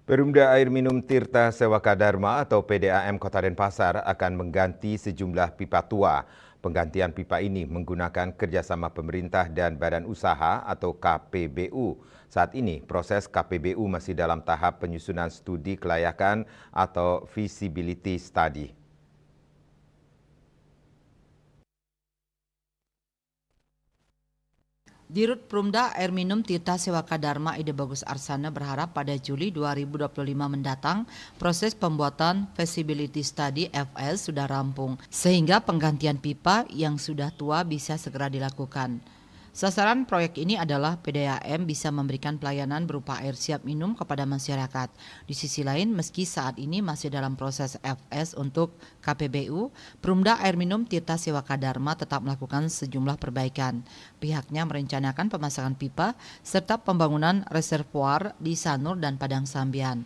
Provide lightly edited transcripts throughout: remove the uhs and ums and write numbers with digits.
Perumda Air Minum Tirta Sewaka Dharma atau PDAM Kota Denpasar akan mengganti sejumlah pipa tua. Penggantian pipa ini menggunakan kerjasama pemerintah dan badan usaha atau KPBU. Saat ini proses KPBU masih dalam tahap penyusunan studi kelayakan atau feasibility study. Dirut Perumda Air Minum Tirta Sewaka Dharma Ide Bagus Arsana berharap pada Juli 2025 mendatang proses pembuatan feasibility study FS sudah rampung sehingga penggantian pipa yang sudah tua bisa segera dilakukan. Sasaran proyek ini adalah PDAM bisa memberikan pelayanan berupa air siap minum kepada masyarakat. Di sisi lain, meski saat ini masih dalam proses FS untuk KPBU, Perumda Air Minum Tirta Sewaka Dharma tetap melakukan sejumlah perbaikan. Pihaknya merencanakan pemasangan pipa serta pembangunan reservoir di Sanur dan Padang Sambian.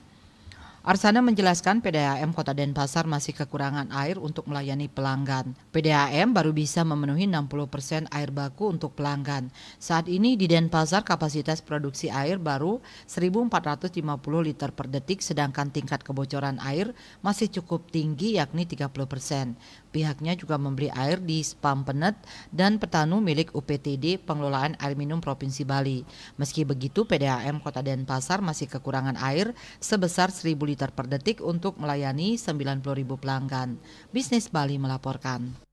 Arsana menjelaskan PDAM Kota Denpasar masih kekurangan air untuk melayani pelanggan. PDAM baru bisa memenuhi 60% air baku untuk pelanggan. Saat ini di Denpasar kapasitas produksi air baru 1.450 liter per detik, sedangkan tingkat kebocoran air masih cukup tinggi yakni 30%. Pihaknya juga membeli air di Spam Penet dan Petanu milik UPTD Pengelolaan Air Minum Provinsi Bali. Meski begitu, PDAM Kota Denpasar masih kekurangan air sebesar 1.000 liter per detik untuk melayani 90.000 pelanggan. Bisnis Bali melaporkan.